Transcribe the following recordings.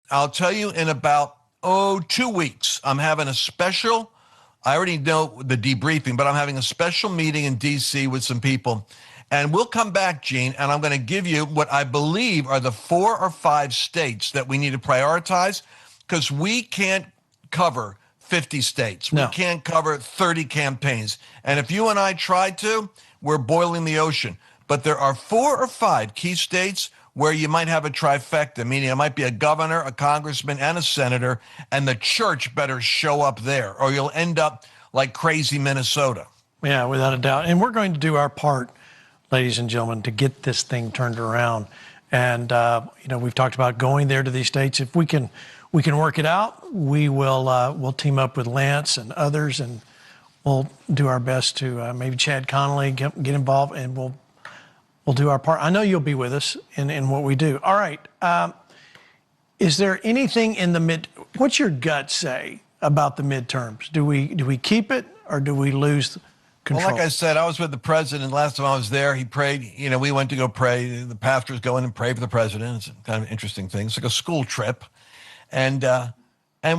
I'll tell you in about, 2 weeks, I'm having a special, I already know the debriefing, but I'm having a special meeting in D.C. with some people. And we'll come back, Gene, and I'm going to give you what I believe are the 4 or 5 states that we need to prioritize, because we can't cover 50 states. No. We can't cover 30 campaigns. And if you and I tried to, we're boiling the ocean. But there are 4 or 5 key states where you might have a trifecta, meaning it might be a governor, a congressman, and a senator, and the church better show up there, or you'll end up like crazy Minnesota. Yeah, without a doubt. And we're going to do our part, ladies and gentlemen, to get this thing turned around. And, we've talked about going there to these states. If we can work it out, we'll team up with Lance and others, and we'll do our best to maybe Chad Connolly get involved, and we'll do our part. I know you'll be with us in what we do. All right. Is there anything in what's your gut say about the midterms? Do we keep it, or do we lose control? Well, like I said, I was with the president last time I was there. He prayed. We went to go pray. The pastors go in and pray for the president. It's kind of an interesting thing. It's like a school trip. And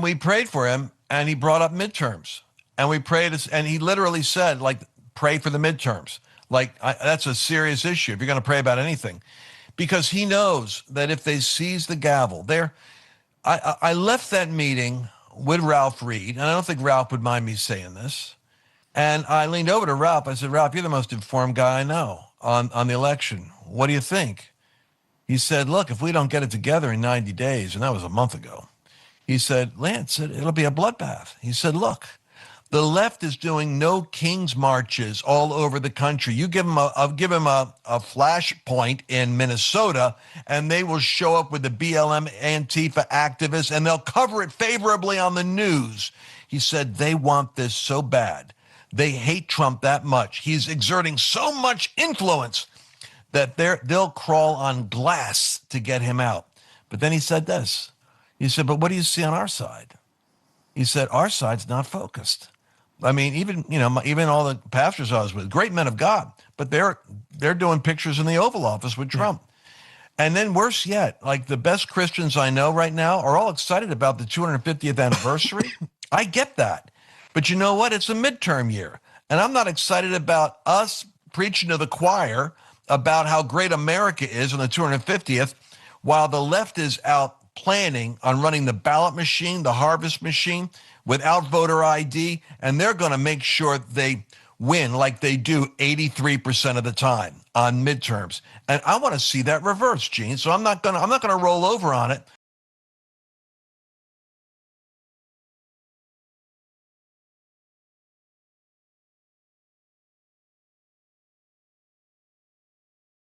we prayed for him, and he brought up midterms. And we prayed, and he literally said, like, pray for the midterms. Like, that's a serious issue if you're going to pray about anything. Because he knows that if they seize the gavel, I left that meeting with Ralph Reed, and I don't think Ralph would mind me saying this. And I leaned over to Ralph. I said, Ralph, you're the most informed guy I know on the election. What do you think? He said, look, if we don't get it together in 90 days, and that was a month ago, he said, Lance, it'll be a bloodbath. He said, look, the left is doing no King's marches all over the country. You give them a flashpoint in Minnesota, and they will show up with the BLM Antifa activists, and they'll cover it favorably on the news. He said they want this so bad. They hate Trump that much. He's exerting so much influence that they'll crawl on glass to get him out. But then he said this. He said, but what do you see on our side? He said, our side's not focused. I mean, even all the pastors I was with, great men of God, but they're doing pictures in the Oval Office with Trump. Yeah. And then worse yet, like the best Christians I know right now are all excited about the 250th anniversary. I get that. But you know what? It's a midterm year. And I'm not excited about us preaching to the choir about how great America is on the 250th, while the left is out planning on running the ballot machine, the harvest machine, without voter ID, and they're going to make sure they win like they do 83% of the time on midterms. And I want to see that reverse, Gene. So I'm not going to roll over on it.